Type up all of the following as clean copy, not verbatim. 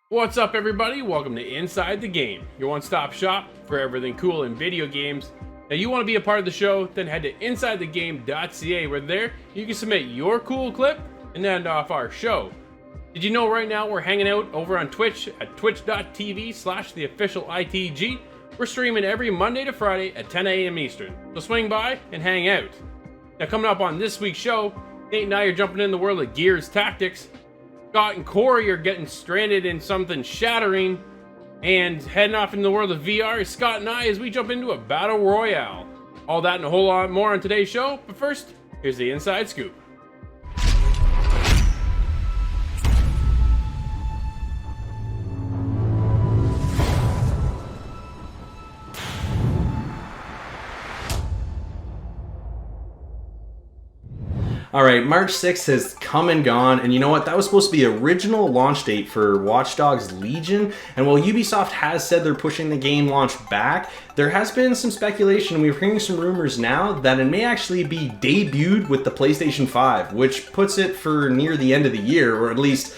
What's up, everybody? Welcome to Inside the Game, your one-stop shop for everything cool in video games. Now, you want to be a part of the show? Then head to InsideTheGame.ca, where there you can submit your cool clip and end off our show. Did you know right now we're hanging out over on Twitch at twitch.tv/theofficialitg? We're streaming every Monday to Friday at 10 a.m. Eastern, so swing by and hang out. Now, coming up on this week's show, Nate and I are jumping in the world of Gears Tactics. Scott and Corey are getting stranded in something shattering, and heading off into the world of VR is Scott and I as we jump into a battle royale. All that and a whole lot more on today's show, but first, here's the inside scoop. Alright, March 6th has come and gone, and you know what? That was supposed to be the original launch date for Watch Dogs Legion, and while Ubisoft has said they're pushing the game launch back, there has been some speculation, and we're hearing some rumors now, that it may actually be debuted with the PlayStation 5, which puts it for near the end of the year, or at least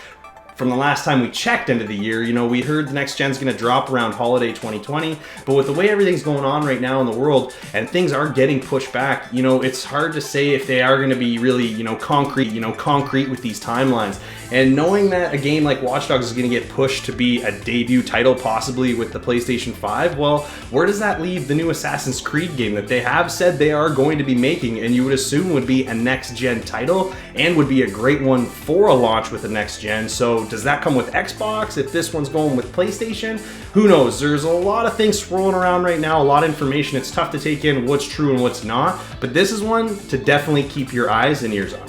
from the last time we checked into the year. You know, we heard the next gen's gonna drop around holiday 2020, but with the way everything's going on right now in the world and things are getting pushed back, you know, it's hard to say if they are gonna be really, concrete with these timelines. And knowing that a game like Watch Dogs is gonna get pushed to be a debut title possibly with the PlayStation 5, well, where does that leave the new Assassin's Creed game that they have said they are going to be making, and you would assume would be a next gen title and would be a great one for a launch with the next gen? So does that come with Xbox if this one's going with PlayStation? Who knows? There's a lot of things swirling around right now, a lot of information. It's tough to take in what's true and what's not, but this is one to definitely keep your eyes and ears on.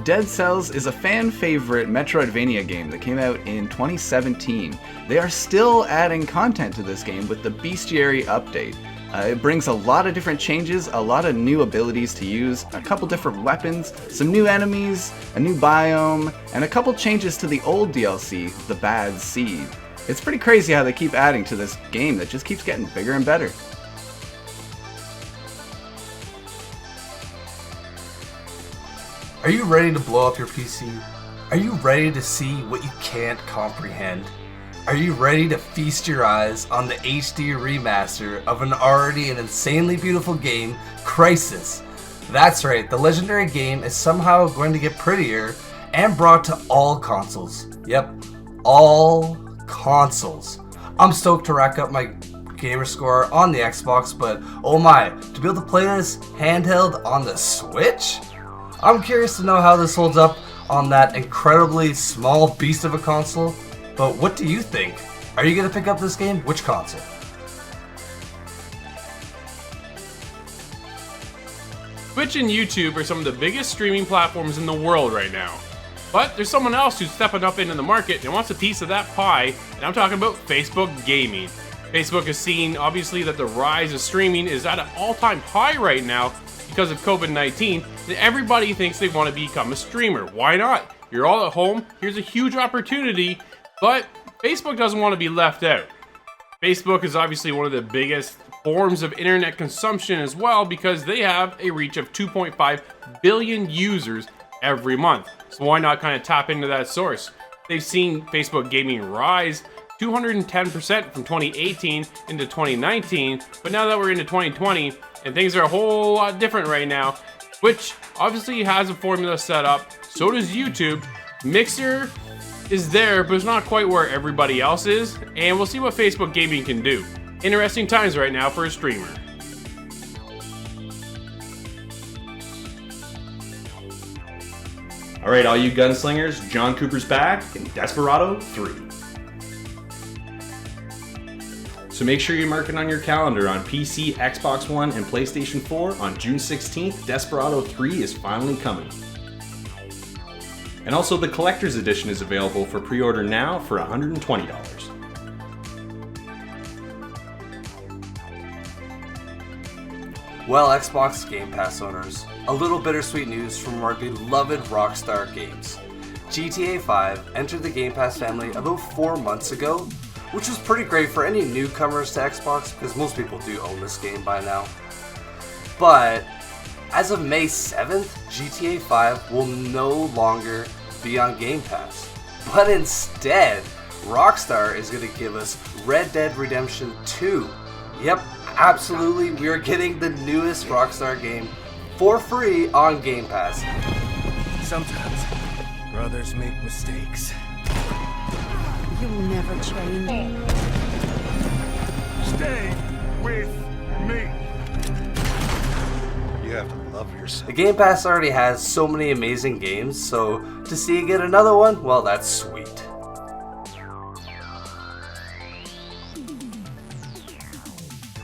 Dead Cells is a fan-favorite Metroidvania game that came out in 2017. They are still adding content to this game with the Bestiary update. It brings a lot of different changes, a lot of new abilities to use, a couple different weapons, some new enemies, a new biome, and a couple changes to the old DLC, The Bad Seed. It's pretty crazy how they keep adding to this game that just keeps getting bigger and better. Are you ready to blow up your PC? Are you ready to see what you can't comprehend? Are you ready to feast your eyes on the HD remaster of an already an insanely beautiful game, Crysis? That's right, the legendary game is somehow going to get prettier and brought to all consoles. Yep, all consoles. I'm stoked to rack up my gamer score on the Xbox, but oh my, to be able to play this handheld on the Switch? I'm curious to know how this holds up on that incredibly small beast of a console, but what do you think? Are you going to pick up this game? Which console? Twitch and YouTube are some of the biggest streaming platforms in the world right now. But there's someone else who's stepping up into the market and wants a piece of that pie, and I'm talking about Facebook Gaming. Facebook has seen, obviously, that the rise of streaming is at an all-time high right now because of COVID-19, and everybody thinks they want to become a streamer. Why not? You're all at home, here's a huge opportunity, but Facebook doesn't want to be left out. Facebook is obviously one of the biggest forms of internet consumption as well because they have a reach of 2.5 billion users every month. So why not kind of tap into that source? They've seen Facebook Gaming rise 210% from 2018 into 2019, but now that we're into 2020 and things are a whole lot different right now, Twitch obviously has a formula set up, so does YouTube. Mixer is there, but it's not quite where everybody else is, and we'll see what Facebook Gaming can do. Interesting times right now for a streamer. Alright, all you gunslingers, John Cooper's back in Desperado 3. So make sure you mark it on your calendar on PC, Xbox One, and PlayStation 4 on June 16th. Desperado 3 is finally coming. And also the Collector's Edition is available for pre-order now for $120. Well, Xbox Game Pass owners, a little bittersweet news from our beloved Rockstar Games. GTA 5 entered the Game Pass family about 4 months ago, which was pretty great for any newcomers to Xbox because most people do own this game by now. But As of May 7th, GTA 5 will no longer be on Game Pass. But instead, Rockstar is going to give us Red Dead Redemption 2. Yep, absolutely, we are getting the newest Rockstar game for free on Game Pass. Sometimes brothers make mistakes. You'll never change. Stay with me. You have to love yourself. The Game Pass already has so many amazing games, so to see you get another one, well, that's sweet.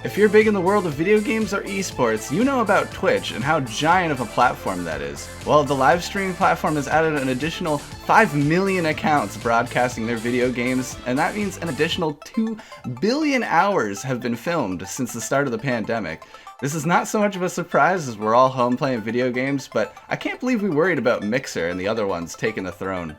If you're big in the world of video games or esports, you know about Twitch and how giant of a platform that is. Well, the live streaming platform has added an additional 5 million accounts broadcasting their video games, and that means an additional 2 billion hours have been filmed since the start of the pandemic. This is not so much of a surprise as we're all home playing video games, but I can't believe we worried about Mixer and the other ones taking the throne.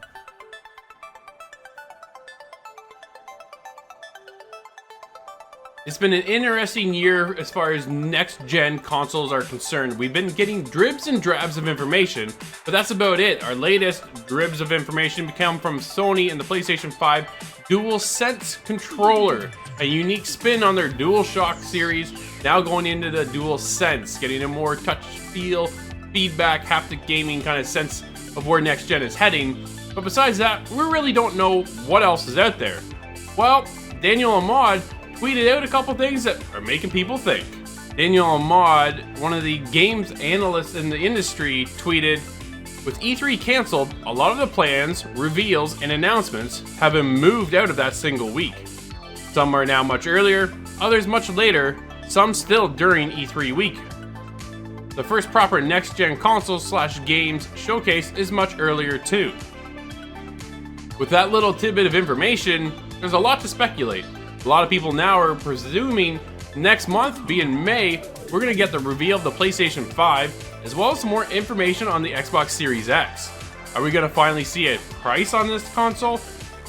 It's been an interesting year as far as next-gen consoles are concerned. We've been getting dribs and drabs of information, but that's about it. Our latest dribs of information come from Sony and the PlayStation 5 DualSense controller, a unique spin on their DualShock series, now going into the DualSense, getting a more touch feel, feedback, haptic gaming kind of sense of where next-gen is heading. But besides that, we really don't know what else is out there. Well, Daniel Ahmad tweeted out a couple things that are making people think. Daniel Ahmad, one of the games analysts in the industry, tweeted, "With E3 cancelled, a lot of the plans, reveals, and announcements have been moved out of that single week. Some are now much earlier, others much later, some still during E3 week. The first proper next-gen console/games showcase is much earlier too." With that little tidbit of information, there's a lot to speculate. A lot of people now are presuming next month, being May, we're going to get the reveal of the PlayStation 5, as well as some more information on the Xbox Series X. Are we going to finally see a price on this console?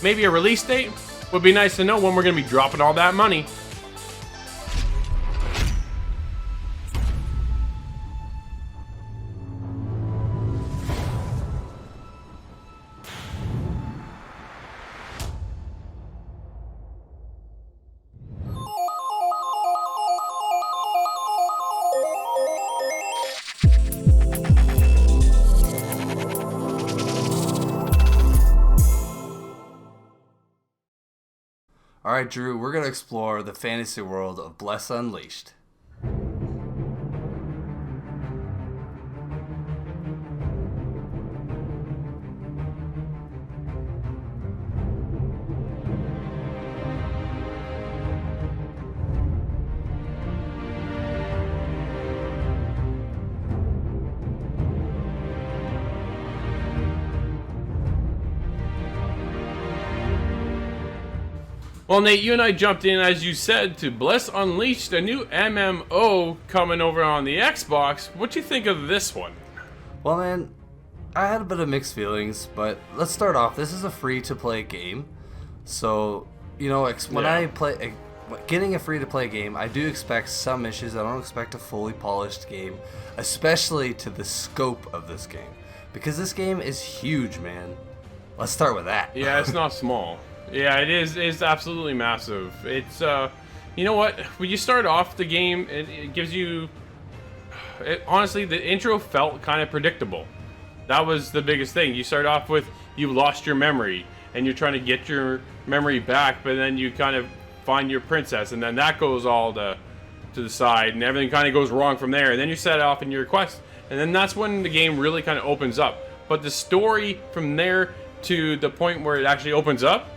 Maybe a release date? Would be nice to know when we're going to be dropping all that money. Alright, Drew, we're going to explore the fantasy world of Bless Unleashed. Well, Nate, you and I jumped in, as you said, to Bless Unleashed, a new MMO coming over on the Xbox. What you think of this one? Well, man, I had a bit of mixed feelings, but let's start off. This is a free-to-play game, so, you know, when I play... Getting a free-to-play game, I do expect some issues. I don't expect a fully polished game, especially to the scope of this game, because this game is huge, man. Let's start with that. Yeah, it's not small. Yeah, it is. It's absolutely massive. It's, you know what? When you start off the game, it gives you... honestly, the intro felt kind of predictable. That was the biggest thing. You start off with, you lost your memory, and you're trying to get your memory back, but then you kind of find your princess, and then that goes all to the side, and everything kind of goes wrong from there. And then you set off in your quest, and then that's when the game really kind of opens up. But the story from there to the point where it actually opens up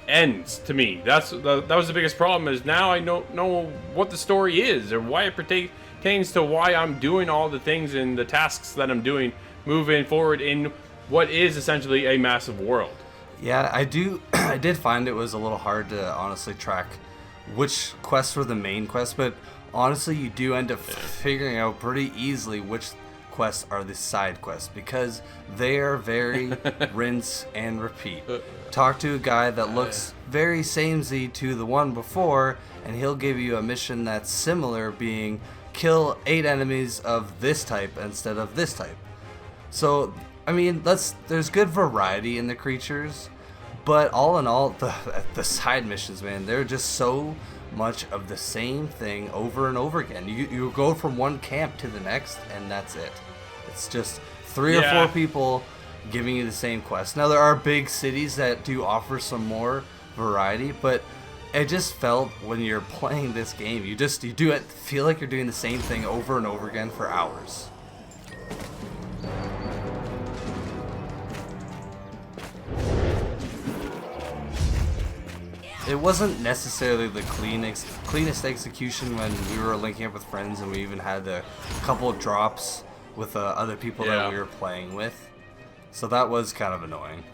ends, to me. That was the biggest problem, is now I don't know what the story is, or why it pertains to why I'm doing all the things and the tasks that I'm doing moving forward in what is essentially a massive world. Yeah, I did find it was a little hard to honestly track which quests were the main quests, but honestly you do end up figuring out pretty easily which quests are the side quests, because they are very rinse and repeat. Talk to a guy that looks very samey to the one before, and he'll give you a mission that's similar, being kill 8 enemies of this type instead of this type. So, I mean, there's good variety in the creatures, but all in all, the side missions, man, they're just so much of the same thing over and over again. You go from one camp to the next, and that's it. It's just 3 or 4 people giving you the same quest. Now, there are big cities that do offer some more variety, but it just felt when you're playing this game, you feel like you're doing the same thing over and over again for hours. It wasn't necessarily the cleanest execution when we were linking up with friends, and we even had a couple of drops with other people that we were playing with. So that was kind of annoying.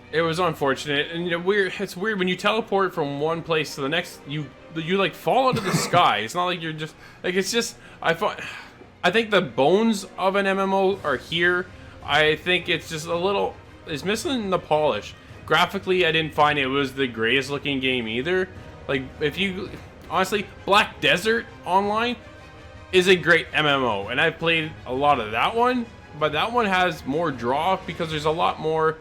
It was unfortunate, and it's weird when you teleport from one place to the next. You like fall out of the sky. It's not like you're just like it's just. I think the bones of an MMO are here. I think it's just it's missing the polish. Graphically, I didn't find it was the greatest looking game either. Like, honestly, Black Desert Online is a great MMO, and I've played a lot of that one, but that one has more draw because there's a lot more,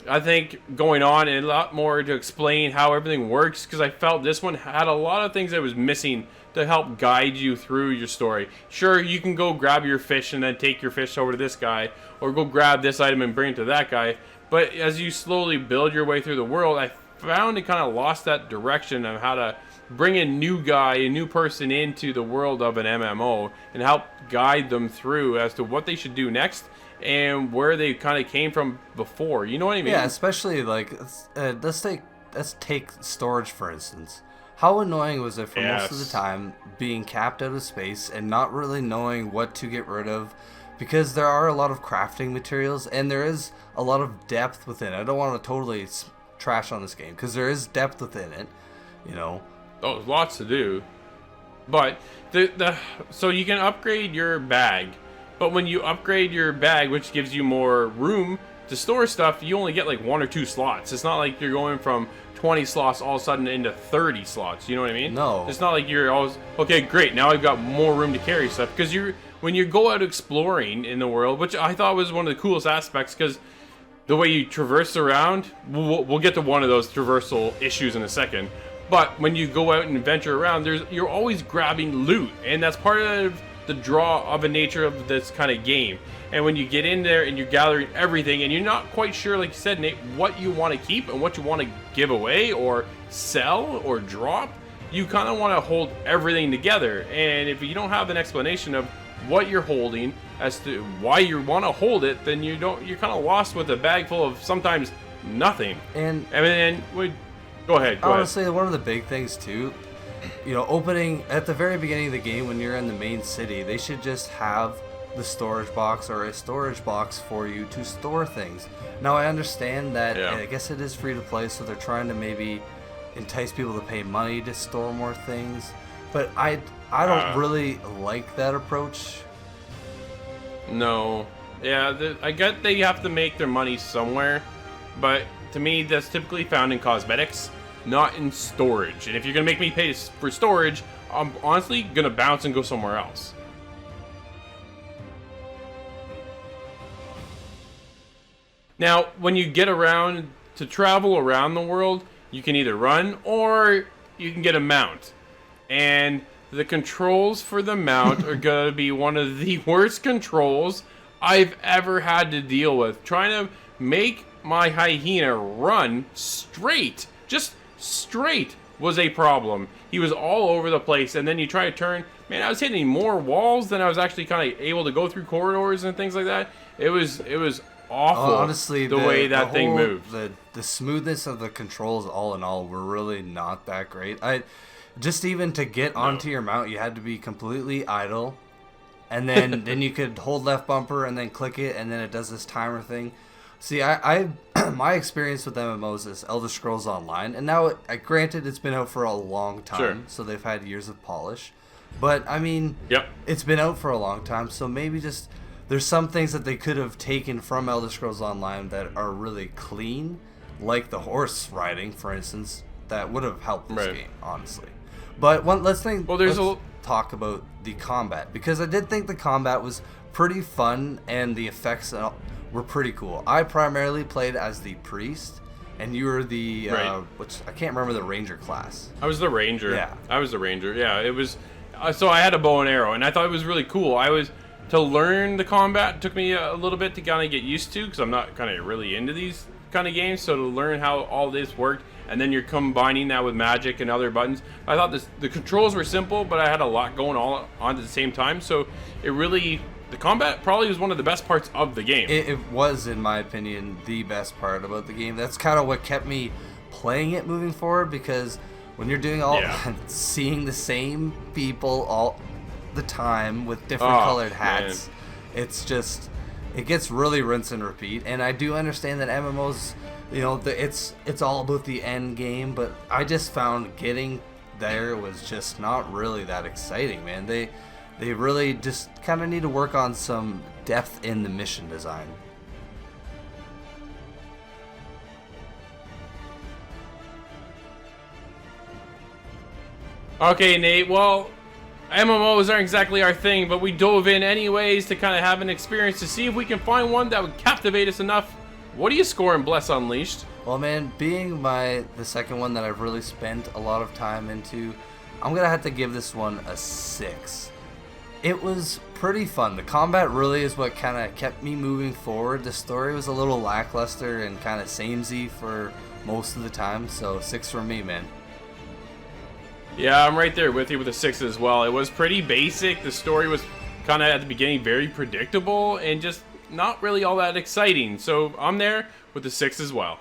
I think, going on and a lot more to explain how everything works, because I felt this one had a lot of things that was missing to help guide you through your story. Sure, you can go grab your fish and then take your fish over to this guy, or go grab this item and bring it to that guy. But as you slowly build your way through the world, I found it kind of lost that direction of how to bring a new guy, a new person into the world of an MMO and help guide them through as to what they should do next and where they kind of came from before. You know what I mean? Yeah, especially like let's take storage for instance. How annoying was it for most of the time being capped out of space and not really knowing what to get rid of? Because there are a lot of crafting materials and there is a lot of depth within it. I don't want to totally trash on this game because there is depth within it, you know. Oh, there's lots to do. But so you can upgrade your bag, but when you upgrade your bag, which gives you more room to store stuff, you only get like 1 or 2 slots. It's not like you're going from 20 slots all of a sudden into 30 slots. You know what I mean? No. It's not like you're always, okay, great, now I've got more room to carry stuff. Because when you go out exploring in the world, which I thought was one of the coolest aspects, because the way you traverse around, we'll get to one of those traversal issues in a second. But when you go out and venture around, you're always grabbing loot, and that's part of the draw of the nature of this kind of game. And when you get in there and you're gathering everything, and you're not quite sure, like you said, Nate, what you want to keep and what you want to give away or sell or drop, you kind of want to hold everything together. And if you don't have an explanation of what you're holding as to why you want to hold it, then you're kind of lost with a bag full of sometimes nothing. And then go ahead. Honestly, one of the big things too, you know, opening at the very beginning of the game when you're in the main city, they should just have the storage box or a storage box for you to store things. Now I understand that I guess it is free to play, so they're trying to maybe entice people to pay money to store more things, but I don't really like that approach. No. Yeah, I get they have to make their money somewhere, but to me that's typically found in cosmetics, not in storage. And if you're gonna make me pay for storage, I'm honestly gonna bounce and go somewhere else. Now, when you get around to travel around the world, you can either run or you can get a mount. And the controls for the mount are going to be one of the worst controls I've ever had to deal with. Trying to make my hyena run straight, just straight, was a problem. He was all over the place, and then you try to turn. Man, I was hitting more walls than I was actually kind of able to go through corridors and things like that. It was awful. Honestly, the way that thing moved. The smoothness of the controls, all in all, were really not that great. Just even to get onto your mount, you had to be completely idle, and then then you could hold left bumper and then click it, and then it does this timer thing. See, I my experience with MMOs is Elder Scrolls Online, and now granted it's been out for a long time, so they've had years of polish, but I mean, it's been out for a long time, so maybe just there's some things that they could have taken from Elder Scrolls Online that are really clean, like the horse riding, for instance, that would have helped this game, honestly. But let's talk about the combat, because I did think the combat was pretty fun and the effects were pretty cool. I primarily played as the priest, and you were the which I can't remember the ranger class. I was the ranger. Yeah. I was the ranger. Yeah, it was. So I had a bow and arrow, and I thought it was really cool. To learn the combat, it took me a little bit to kind of get used to, because I'm not kind of really into these kind of games. So to learn how all this worked, and then you're combining that with magic and other buttons. I thought the controls were simple, but I had a lot going on at the same time. So the combat probably was one of the best parts of the game. It was, in my opinion, the best part about the game. That's kind of what kept me playing it moving forward, because when you're doing seeing the same people all the time with different colored hats, it's just, it gets really rinse and repeat. And I do understand that MMOs, it's all about the end game, but I just found getting there was just not really that exciting, man. They really just kind of need to work on some depth in the mission design. Okay, Nate, well, MMOs aren't exactly our thing, but we dove in anyways to kind of have an experience to see if we can find one that would captivate us enough. What do you score in Bless Unleashed? Well, man, being the second one that I've really spent a lot of time into, I'm going to have to give this one a 6. It was pretty fun. The combat really is what kind of kept me moving forward. The story was a little lackluster and kind of samey for most of the time, so 6 for me, man. Yeah, I'm right there with you with a 6 as well. It was pretty basic. The story was kind of at the beginning very predictable and just not really all that exciting. So I'm there with a 6 as well.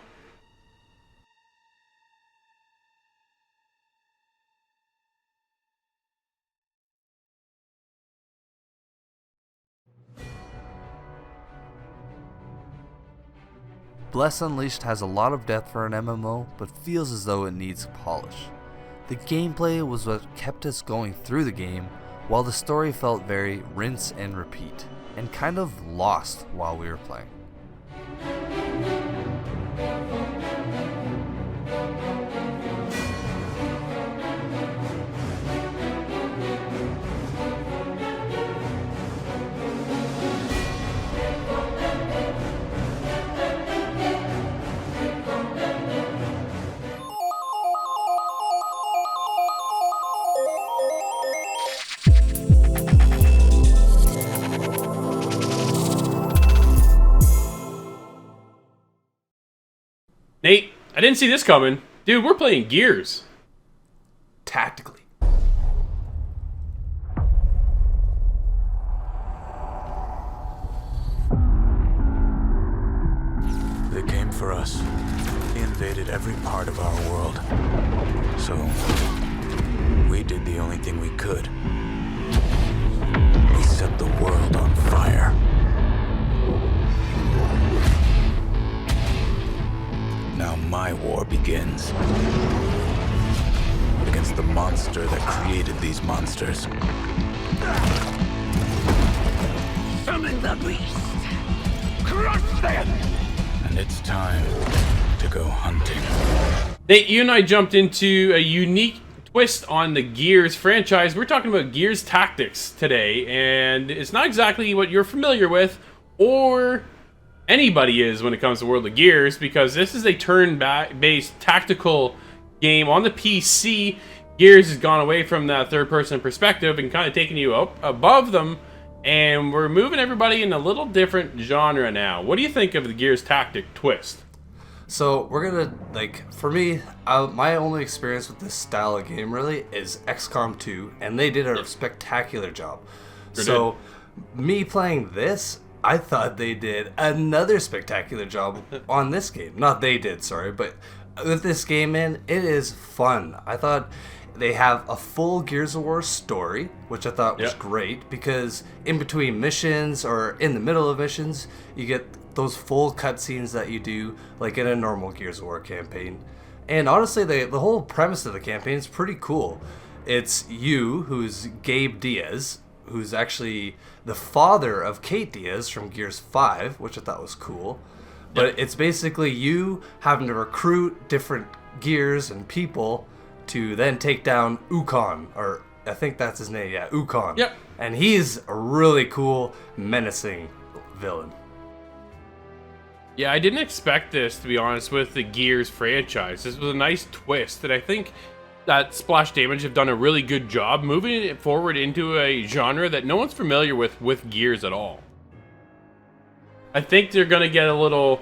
Bless Unleashed has a lot of depth for an MMO, but feels as though it needs polish. The gameplay was what kept us going through the game, while the story felt very rinse and repeat, and kind of lost while we were playing. Nate, I didn't see this coming. Dude, we're playing Gears. Tactically. They came for us. They invaded every part of our world. So, we did the only thing we could. We set the world on fire. Now my war begins. Against the monster that created these monsters. Summon the beast! Crush them! And it's time to go hunting. Nate, you and I jumped into a unique twist on the Gears franchise. We're talking about Gears Tactics today, and it's not exactly what you're familiar with, or anybody is when it comes to World of Gears, because this is a turn-based tactical game on the PC. Gears has gone away from that third-person perspective and kind of taken you up above them, and we're moving everybody in a little different genre now. What do you think of the Gears Tactic twist? So we're gonna, for me, my only experience with this style of game really is XCOM 2, and they did a spectacular job. So me playing this, I thought they did another spectacular job on this game. Not they did, sorry, but with this game, man, it is fun. I thought they have a full Gears of War story, which I thought was great, because in between missions or in the middle of missions, you get those full cutscenes that you do like in a normal Gears of War campaign. And honestly, the whole premise of the campaign is pretty cool. It's you, who's Gabe Diaz, who's actually the father of Kate Diaz from Gears 5, which I thought was cool. But it's basically you having to recruit different gears and people to then take down Ukon, or I think that's his name, yeah, Ukon. Yep. And he's a really cool, menacing villain. Yeah, I didn't expect this, to be honest, with the Gears franchise. This was a nice twist, and I think that Splash Damage have done a really good job moving it forward into a genre that no one's familiar with Gears at all. I think they're going to get a little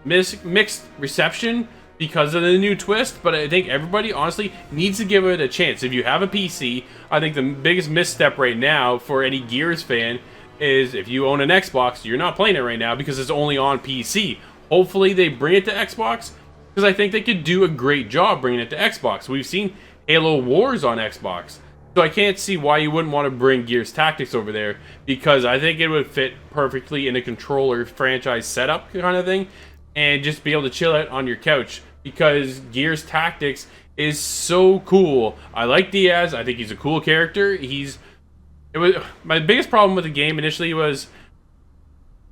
mixed reception because of the new twist, but I think everybody honestly needs to give it a chance. If you have a PC, I think the biggest misstep right now for any Gears fan is if you own an Xbox, you're not playing it right now because it's only on PC. Hopefully they bring it to Xbox, because I think they could do a great job bringing it to Xbox. We've seen Halo Wars on Xbox, so I can't see why you wouldn't want to bring Gears Tactics over there, because I think it would fit perfectly in a controller franchise setup kind of thing, and just be able to chill out on your couch, because Gears Tactics is so cool. I like Diaz. I think he's a cool character. My biggest problem with the game initially was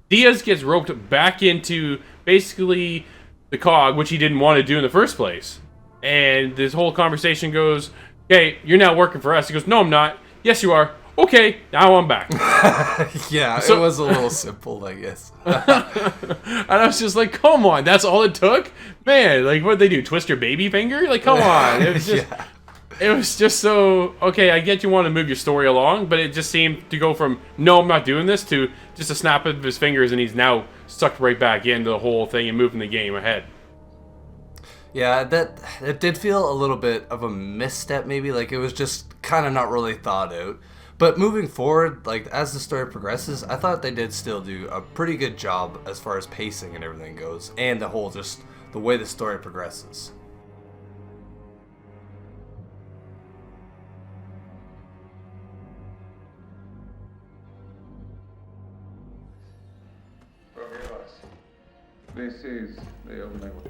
Diaz gets roped back into basically the COG, which he didn't want to do in the first place. And this whole conversation goes, "Okay, you're now working for us." He goes, "No, I'm not." "Yes, you are." "Okay, now I'm back." Yeah, So- it was a little simple, I guess. And I was just like, come on, that's all it took? Man, like, what'd they do, twist your baby finger? Like, come on. It was just... Yeah. It was just so, okay, I get you want to move your story along, but it just seemed to go from, no, I'm not doing this, to just a snap of his fingers, and he's now sucked right back into the whole thing and moving the game ahead. Yeah, it did feel a little bit of a misstep, maybe. Like, it was just kind of not really thought out. But moving forward, like, as the story progresses, I thought they did still do a pretty good job as far as pacing and everything goes, and the whole, just the way the story progresses. This is the only way.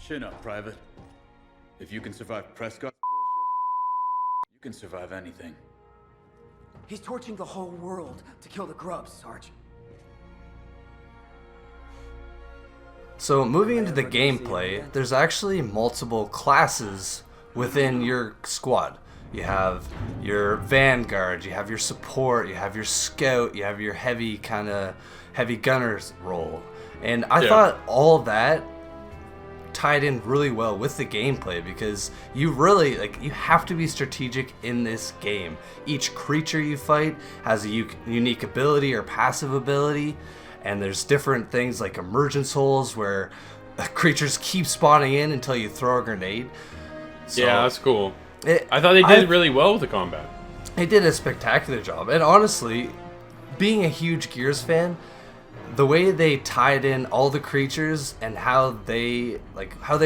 Chin up, Private. If you can survive Prescott's bullshit, you can survive anything. He's torching the whole world to kill the grubs, Sarge. So moving into the gameplay, there's actually multiple classes within your squad. You have your vanguard, you have your support, you have your scout, you have your heavy gunner's role. And I thought all that tied in really well with the gameplay, because you really, like, you have to be strategic in this game. Each creature you fight has a unique ability or passive ability, and there's different things like emergence holes where creatures keep spawning in until you throw a grenade. So Yeah, that's cool. I thought they did really well with the combat. They did a spectacular job. And honestly, being a huge Gears fan, the way they tied in all the creatures and how they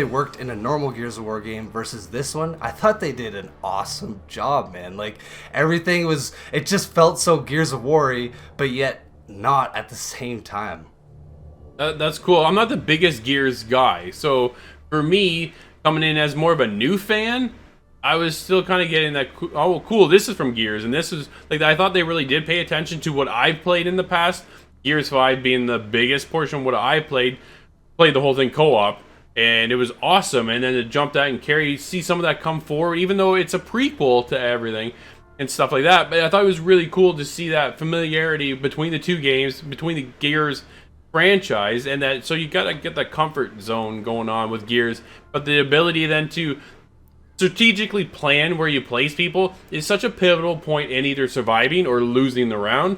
worked in a normal Gears of War game versus this one, I thought they did an awesome job, man. Like, everything was, it just felt so Gears of War-y, but yet not at the same time. That's cool. I'm not the biggest Gears guy, so for me, coming in as more of a new fan, I was still kind of getting that, oh, cool, this is from Gears, and this is, like, I thought they really did pay attention to what I've played in the past. Gears 5 being the biggest portion of what I played the whole thing co-op, and it was awesome. And then to jump that and see some of that come forward, even though it's a prequel to everything and stuff like that. But I thought it was really cool to see that familiarity between the two games, between the Gears franchise, and that, so you gotta get that comfort zone going on with Gears, but the ability then to strategically plan where you place people is such a pivotal point in either surviving or losing the round.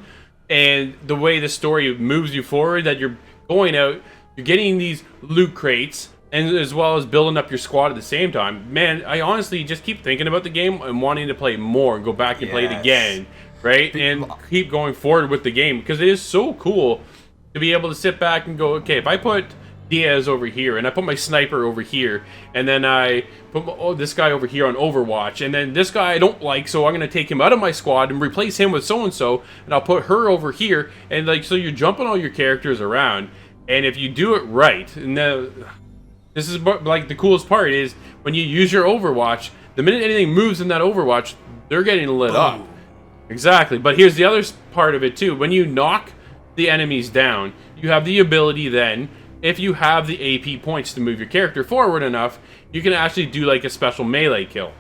And the way the story moves you forward, that you're going out, you're getting these loot crates, and as well as building up your squad at the same time. Man, I honestly just keep thinking about the game and wanting to play more and go back and play it again, right? And keep going forward with the game, because it is so cool to be able to sit back and go, okay, if I put Diaz over here, and I put my sniper over here, and then I put this guy over here on Overwatch, and then this guy I don't like, so I'm going to take him out of my squad and replace him with so-and-so, and I'll put her over here, and like, so you're jumping all your characters around, and if you do it right, and this is like the coolest part is when you use your Overwatch, the minute anything moves in that Overwatch, they're getting lit up. Exactly, but here's the other part of it too. When you knock the enemies down, you have the ability then, if you have the AP points to move your character forward enough, you can actually do like a special melee kill.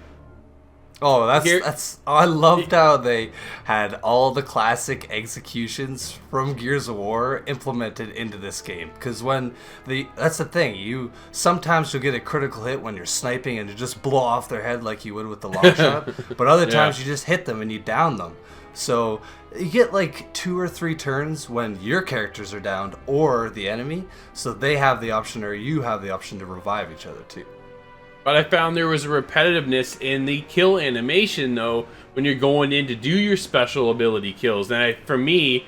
Oh, Here- that's I loved how they had all the classic executions from Gears of War implemented into this game. Because that's the thing, sometimes you'll get a critical hit when you're sniping and you just blow off their head like you would with the long shot, but other times you just hit them and you down them. So you get like 2 or 3 turns when your characters are downed or the enemy, so they have the option, or you have the option, to revive each other too. But I found there was a repetitiveness in the kill animation, though, when you're going in to do your special ability kills. And for me,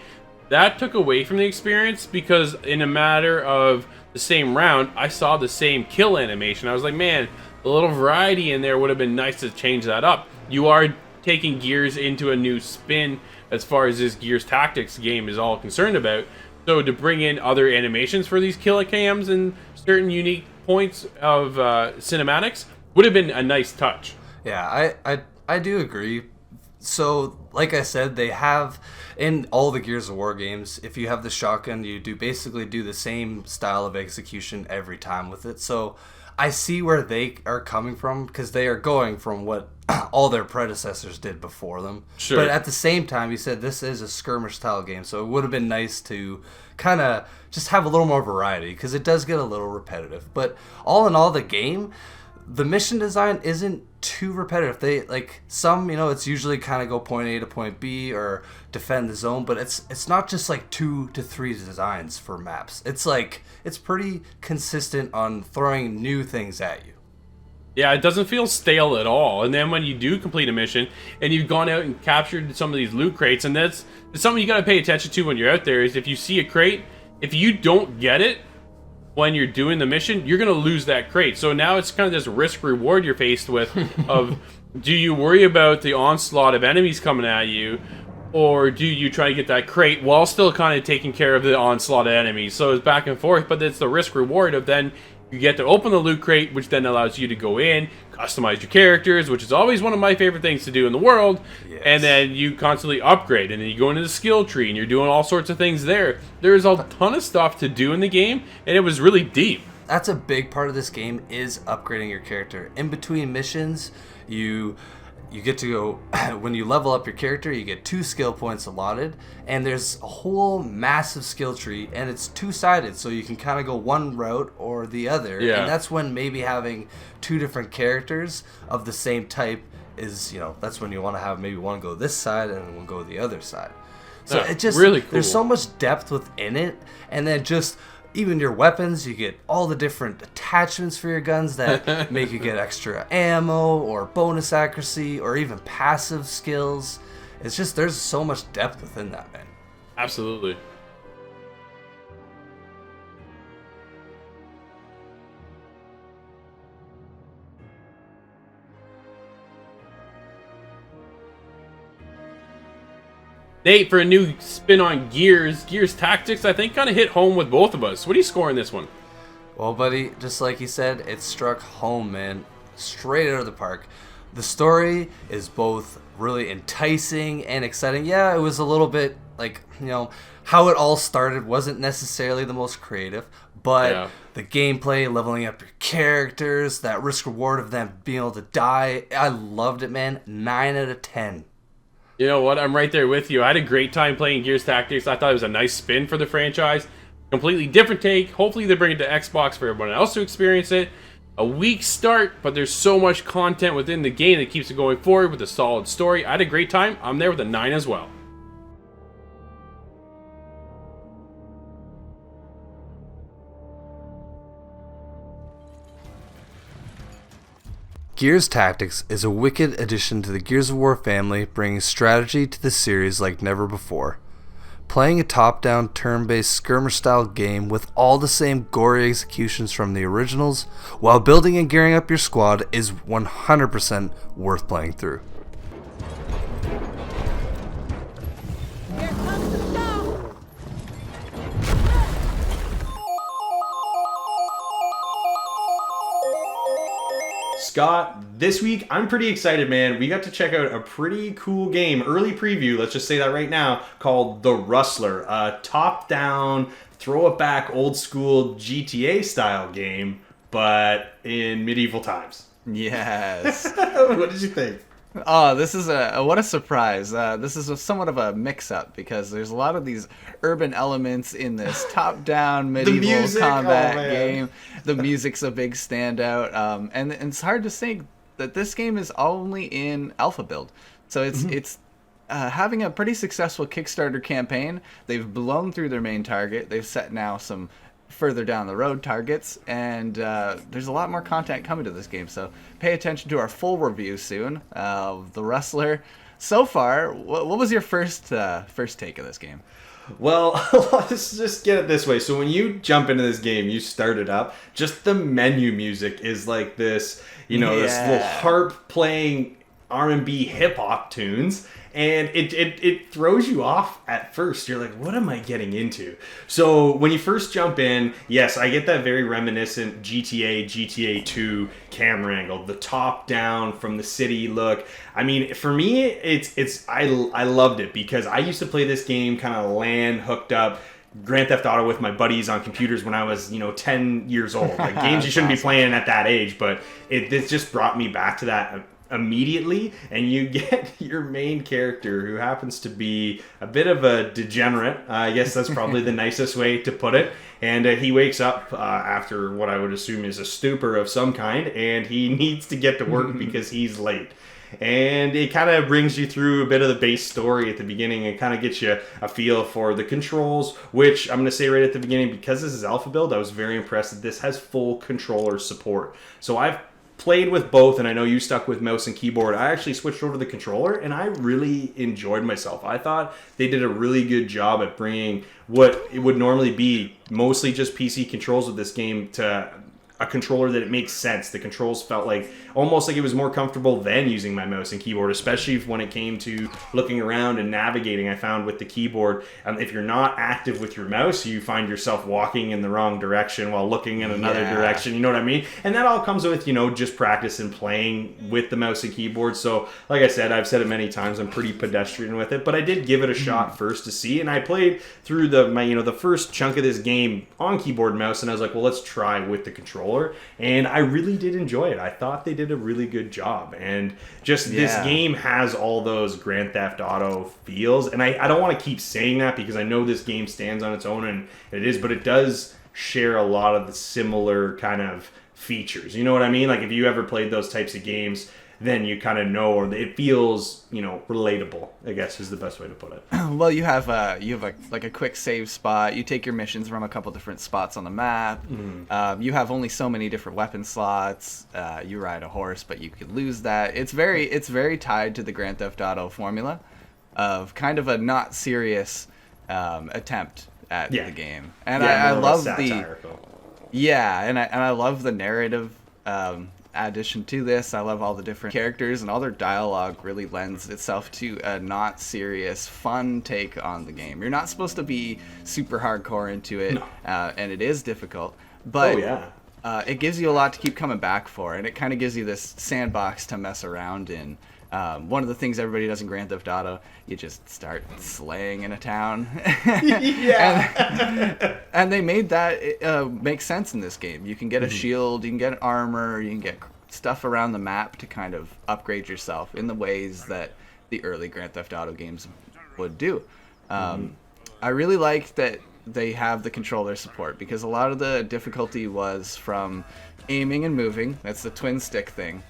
that took away from the experience, because in a matter of the same round, I saw the same kill animation. I was like, man, a little variety in there would have been nice to change that up. You are taking Gears into a new spin as far as this Gears Tactics game is all concerned about. So to bring in other animations for these kill cams and certain unique points of cinematics would have been a nice touch. Yeah, I do agree. So, like I said, they have in all the Gears of War games, if you have the shotgun, you basically do the same style of execution every time with it. So I see where they are coming from, because they are going from what all their predecessors did before them. Sure. But at the same time, you said this is a skirmish style game, so it would have been nice to kind of just have a little more variety, because it does get a little repetitive. But all in all, the game, the mission design isn't too repetitive. They like some, it's usually kind of go point A to point B or defend the zone, but it's not just like 2 to 3 designs for maps. It's like it's pretty consistent on throwing new things at you. Yeah, it doesn't feel stale at all. And then when you do complete a mission and you've gone out and captured some of these loot crates, and that's something you got to pay attention to when you're out there, is if you see a crate, if you don't get it when you're doing the mission, you're going to lose that crate. So now it's kind of this risk reward you're faced with of, do you worry about the onslaught of enemies coming at you, or do you try to get that crate while still kind of taking care of the onslaught of enemies? So it's back and forth, but it's the risk reward of then you get to open the loot crate, which then allows you to go in, customize your characters, which is always one of my favorite things to do in the world. Yes. And then you constantly upgrade, and then you go into the skill tree, and you're doing all sorts of things there. There's a ton of stuff to do in the game, and it was really deep. That's a big part of this game, is upgrading your character. In between missions, you get to go, when you level up your character, you get 2 skill points allotted, and there's a whole massive skill tree, and it's 2-sided, so you can kind of go one route or the other. Yeah. And that's when maybe having 2 different characters of the same type is, that's when you want to have maybe one go this side and one go the other side. So it just really cool. There's so much depth within it, and then just even your weapons, you get all the different attachments for your guns that make you get extra ammo or bonus accuracy or even passive skills. It's just, there's so much depth within that, man. Absolutely. Nate, for a new spin on Gears Tactics, I think kind of hit home with both of us. What are you scoring this one? Well, buddy, just like you said, it struck home, man. Straight out of the park. The story is both really enticing and exciting. Yeah, it was a little bit like, how it all started wasn't necessarily the most creative, but the gameplay, leveling up your characters, that risk reward of them being able to die, I loved it, man. 9 out of 10. You know what? I'm right there with you. I had a great time playing Gears Tactics. I thought it was a nice spin for the franchise. Completely different take. Hopefully they bring it to Xbox for everyone else to experience it. A weak start, but there's so much content within the game that keeps it going forward with a solid story. I had a great time. I'm there with a 9 as well. Gears Tactics is a wicked addition to the Gears of War family, bringing strategy to the series like never before. Playing a top-down, turn-based skirmish-style game with all the same gory executions from the originals, while building and gearing up your squad, is 100% worth playing through. Here comes the show! Scott, this week I'm pretty excited, man. We got to check out a pretty cool game, early preview, let's just say that right now, called The Rustler, a top-down, throw-it-back, old-school GTA style game, but in medieval times. Yes. What did you think? Oh, this is what a surprise. This is somewhat of a mix-up because there's a lot of these urban elements in this top-down medieval music, combat oh, man. game. The music's a big standout, and it's hard to say that this game is only in alpha build. So it's having a pretty successful Kickstarter campaign. They've blown through their main target. They've set now some further down the road targets, and there's a lot more content coming to this game, so pay attention to our full review soon of The Rustler. So far, what was your first take of this game? Well, let's just get it this way. So when you jump into this game, you start it up, just the menu music is like this, this little harp playing R&B hip-hop tunes, and it throws you off at first. You're like, what am I getting into? So when you first jump in, yes, I get that very reminiscent GTA 2 camera angle, the top down from the city look. I mean, for me, I loved it because I used to play this game kind of LAN hooked up Grand Theft Auto with my buddies on computers when I was, 10 years old. Like games you shouldn't be playing at that age, but this just brought me back to that immediately. And you get your main character, who happens to be a bit of a degenerate. I guess that's probably the nicest way to put it. And he wakes up after what I would assume is a stupor of some kind, and he needs to get to work because he's late. And it kind of brings you through a bit of the base story at the beginning and kind of gets you a feel for the controls, which I'm going to say right at the beginning, because this is alpha build, I was very impressed that this has full controller support. So I've played with both, and I know you stuck with mouse and keyboard. I actually switched over to the controller, and I really enjoyed myself. I thought they did a really good job at bringing what it would normally be mostly just PC controls with this game to a controller that it makes sense. The controls felt like almost like it was more comfortable than using my mouse and keyboard, especially when it came to looking around and navigating. I found with the keyboard, if you're not active with your mouse, you find yourself walking in the wrong direction while looking in another direction. You know what I mean? And that all comes with, just practice and playing with the mouse and keyboard. So like I said, I've said it many times, I'm pretty pedestrian with it, but I did give it a shot first to see. And I played through the first chunk of this game on keyboard and mouse, and I was like, well, let's try with the controller. And I really did enjoy it. I thought they did a really good job. And just this game has all those Grand Theft Auto feels. And I don't want to keep saying that because I know this game stands on its own, and it is, but it does share a lot of the similar kind of features. You know what I mean? Like if you ever played those types of games, then you kind of know, or it feels, relatable, I guess is the best way to put it. Well, you have a quick save spot. You take your missions from a couple different spots on the map. You have only so many different weapon slots. You ride a horse, but you could lose that. It's very tied to the Grand Theft Auto formula of kind of a not serious attempt at the game. And I love I love the narrative addition to this. I love all the different characters, and all their dialogue really lends itself to a not serious, fun take on the game. You're not supposed to be super hardcore into it, and it is difficult, but it gives you a lot to keep coming back for, and it kind of gives you this sandbox to mess around in. One of the things everybody does in Grand Theft Auto, you just start slaying in a town. and they made that make sense in this game. You can get a shield, you can get an armor, you can get stuff around the map to kind of upgrade yourself in the ways that the early Grand Theft Auto games would do. I really liked that they have the controller support, because a lot of the difficulty was from aiming and moving. That's the twin stick thing.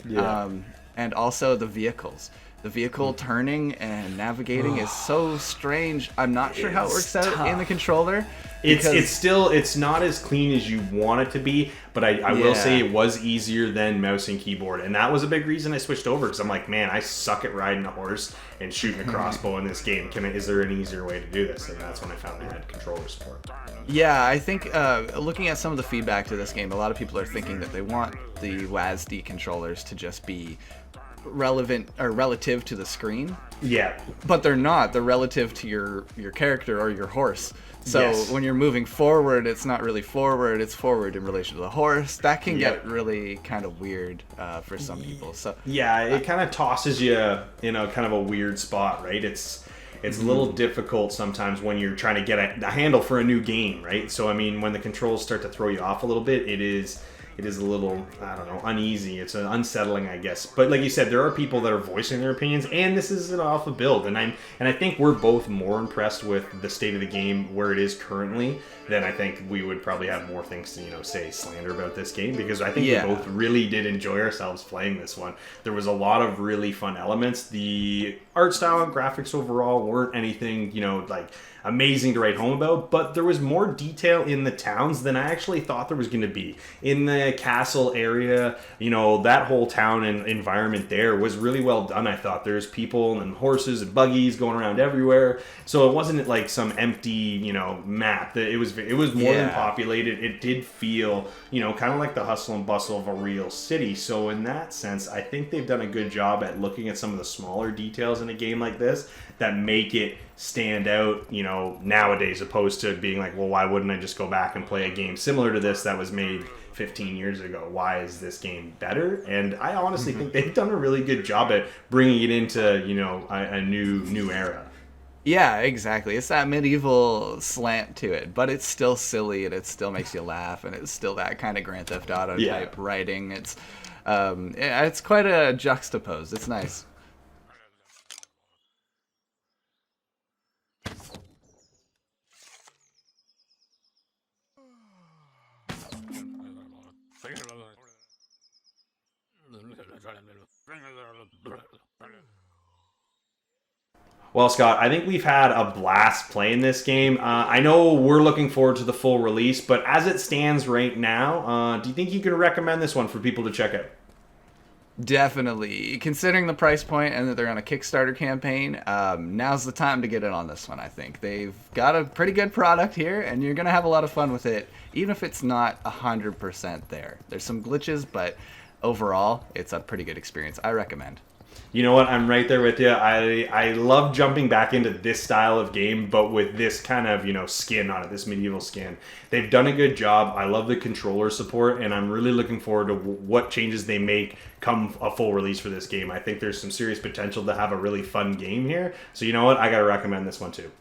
And also the vehicles. The vehicle turning and navigating is so strange. I'm not sure how it works out in the controller. It's not as clean as you want it to be, but I will say it was easier than mouse and keyboard, and that was a big reason I switched over, because I'm like, man, I suck at riding a horse and shooting a crossbow in this game. Is there an easier way to do this? And that's when I found they had controller support. Yeah, I think looking at some of the feedback to this game, a lot of people are thinking that they want the WASD controllers to just be relevant or relative to the screen, Yeah. but they're not. They're relative to your character or your horse. So Yes. when you're moving forward, it's not really forward, it's forward in relation to the horse. That can Yep. get really kind of weird for some people. So Yeah, it kind of tosses you in a kind of a weird spot, right? It's a little difficult sometimes when you're trying to get a handle for a new game, right? So I mean, when the controls start to throw you off a little bit, it is a little, I don't know, uneasy. It's unsettling, I guess. But like you said, there are people that are voicing their opinions, and this is an alpha build, and I think we're both more impressed with the state of the game where it is currently than I think we would probably have more things to say slander about this game, because I think Yeah. we both really did enjoy ourselves playing this one. There was a lot of really fun elements. The art style and graphics overall weren't anything like amazing to write home about, but there was more detail in the towns than I actually thought there was going to be. In the castle area, that whole town and environment there was really well done. I thought there's people and horses and buggies going around everywhere, so it wasn't like some empty map. It was more than Yeah. populated. It did feel kind of like the hustle and bustle of a real city. So in that sense, I think they've done a good job at looking at some of the smaller details in a game like this that make it stand out, nowadays, opposed to being like, well, why wouldn't I just go back and play a game similar to this that was made 15 years ago? Why is this game better? And I honestly think they've done a really good job at bringing it into, a new era. yeah, exactly. It's that medieval slant to it, but it's still silly and it still makes you laugh, and it's still that kind of Grand Theft Auto Yeah. type writing. It's quite a juxtapose. It's nice. Well, Scott, I think we've had a blast playing this game. I know we're looking forward to the full release, but as it stands right now, do you think you could recommend this one for people to check out? Definitely. Considering the price point and that they're on a Kickstarter campaign, now's the time to get in on this one, I think. They've got a pretty good product here, and you're going to have a lot of fun with it, even if it's not 100% there. There's some glitches, but overall, it's a pretty good experience. I recommend. You know what? I'm right there with you. I love jumping back into this style of game, but with this kind of, skin on it, this medieval skin. They've done a good job. I love the controller support, and I'm really looking forward to what changes they make come a full release for this game. I think there's some serious potential to have a really fun game here. So you know what? I got to recommend this one too.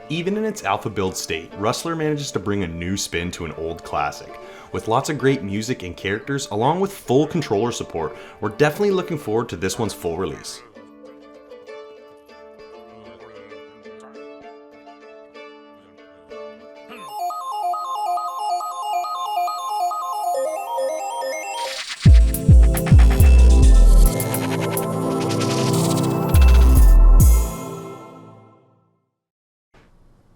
Even in its alpha build state, Rustler manages to bring a new spin to an old classic. With lots of great music and characters, along with full controller support, we're definitely looking forward to this one's full release.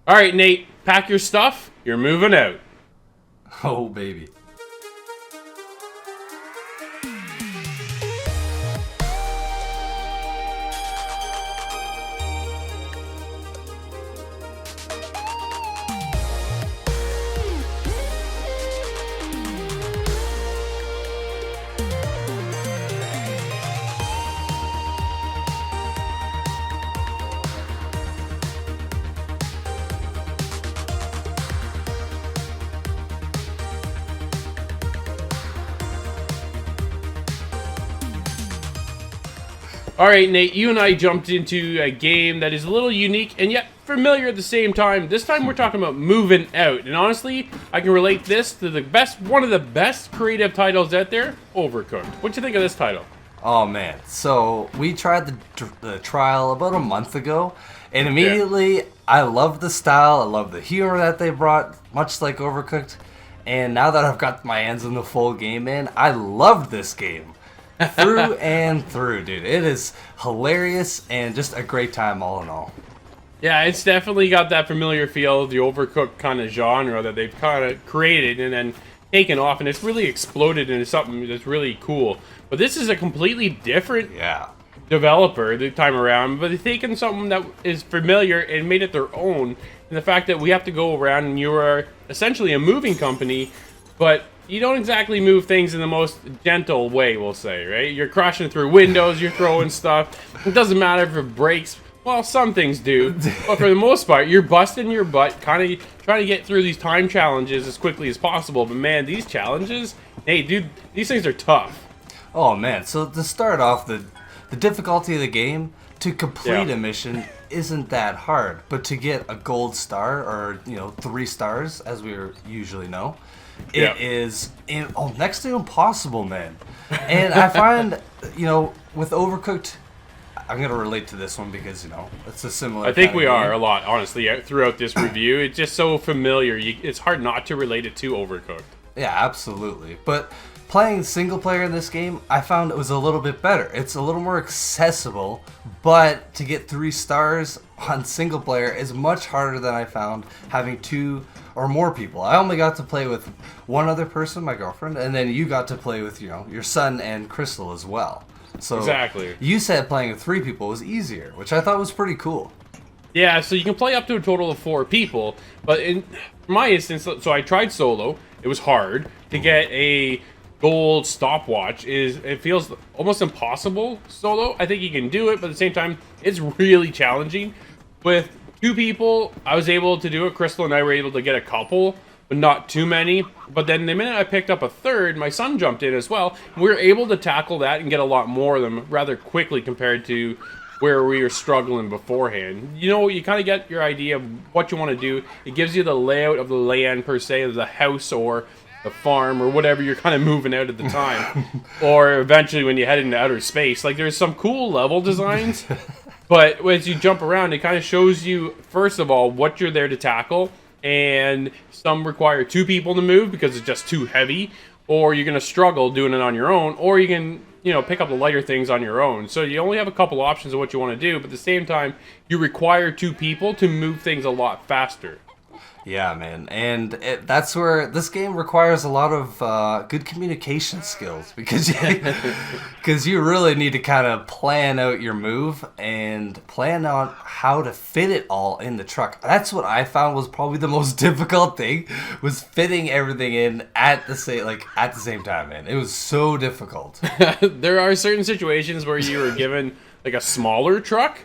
All right, Nate, pack your stuff. You're moving out. Oh, baby. All right, Nate, you and I jumped into a game that is a little unique and yet familiar at the same time. This time we're talking about moving out. And honestly, I can relate this to one of the best creative titles out there, Overcooked. What you think of this title? Oh man, so we tried the trial about a month ago, and immediately I love the style, I love the humor that they brought, much like Overcooked, and now that I've got my hands on the full game, man, I love this game. Through and through, dude. It is hilarious and just a great time all in all. Yeah, it's definitely got that familiar feel, the Overcooked kind of genre that they've kind of created and then taken off, and it's really exploded into something that's really cool. But this is a completely different Yeah. developer the time around, but they've taken something that is familiar and made it their own. And the fact that we have to go around and you are essentially a moving company, but you don't exactly move things in the most gentle way, we'll say, right? You're crashing through windows, you're throwing stuff. It doesn't matter if it breaks. Well, some things do, but for the most part, you're busting your butt, kind of trying to get through these time challenges as quickly as possible. But man, these challenges, hey, dude, these things are tough. Oh man, so to start off, the difficulty of the game, to complete Yeah. a mission isn't that hard, but to get a gold star, or 3 stars as we usually know, Yeah. it is next to impossible, man. And I find, with Overcooked, I'm gonna relate to this one because it's a similar. I think kind we of are game. a lot, honestly, throughout this review. It's just so familiar. It's hard not to relate it to Overcooked. Yeah, absolutely. But playing single player in this game, I found it was a little bit better. It's a little more accessible, but to get 3 stars on single player is much harder than I found having 2 or more people. I only got to play with one other person, my girlfriend, and then you got to play with, your son and Crystal as well. So Exactly. you said playing with 3 people was easier, which I thought was pretty cool. Yeah, so you can play up to a total of 4 people, but in my instance, so I tried solo. It was hard to get a gold stopwatch. It feels almost impossible solo. I think you can do it, but at the same time, it's really challenging. With 2 people, I was able to do it. Crystal and I were able to get a couple, but not too many. But then the minute I picked up a 3rd, my son jumped in as well. We were able to tackle that and get a lot more of them rather quickly compared to where we were struggling beforehand. You kind of get your idea of what you want to do. It gives you the layout of the land, per se, of the house or the farm or whatever you're kind of moving out at the time. Or eventually when you head into outer space. Like, there's some cool level designs, but as you jump around, it kind of shows you, first of all, what you're there to tackle. And some require 2 people to move because it's just too heavy, or you're going to struggle doing it on your own, or you can pick up the lighter things on your own. So you only have a couple options of what you want to do, but at the same time, you require 2 people to move things a lot faster. Yeah, man, and that's where this game requires a lot of good communication skills because you really need to kind of plan out your move and plan out how to fit it all in the truck. That's what I found was probably the most difficult thing, was fitting everything in at the same time, man. It was so difficult. There are certain situations where you are given like a smaller truck.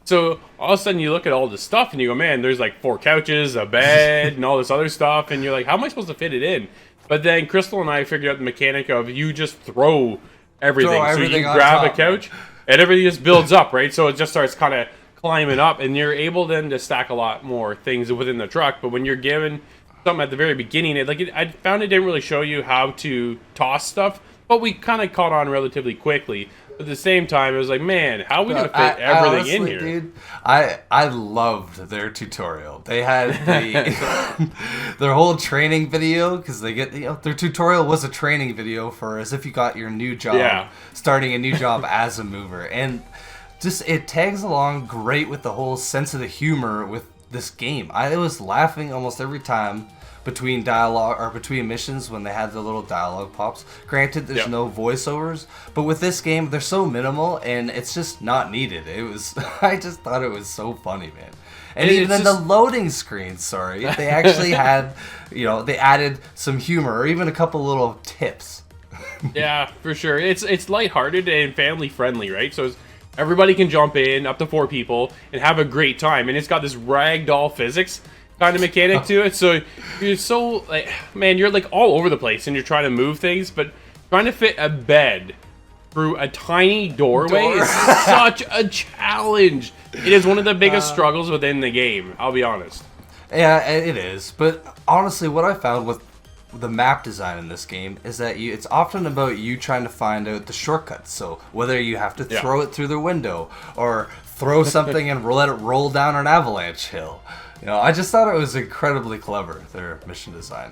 So all of a sudden you look at all this stuff and you go, man, there's like 4 couches, a bed, and all this other stuff. And you're like, how am I supposed to fit it in? But then Crystal and I figured out the mechanic of you just throw everything. So you on grab top, a couch and everything just builds up, right? So it just starts kind of climbing up and you're able then to stack a lot more things within the truck. But when you're given something at the very beginning, I found it didn't really show you how to toss stuff, but we kind of caught on relatively quickly. But at the same time, it was like, man, how are we going to fit everything in here? Dude, I loved their tutorial. They had their whole training video, because they get their tutorial was a training video for as if you got your new job, starting a new job as a mover, and just it tags along great with the whole sense of the humor with this game. I was laughing almost every time between dialogue or between missions when they had the little dialogue pops. Granted, there's no voiceovers, but with this game, they're so minimal and it's just not needed. I just thought it was so funny, man. And even in the loading screens, they actually had, they added some humor or even a couple little tips. Yeah, for sure. It's lighthearted and family friendly, right? So everybody can jump in, up to 4 people, and have a great time. And it's got this ragdoll physics kind of mechanic to it, so you're so like, man, you're like all over the place and you're trying to move things, but trying to fit a bed through a tiny doorway is such a challenge. It is one of the biggest struggles within the game, I'll be honest. Yeah, it is, but honestly what I found with the map design in this game is that it's often about you trying to find out the shortcuts. So whether you have to throw it through the window or throw something and let it roll down an avalanche hill. I just thought it was incredibly clever, their mission design.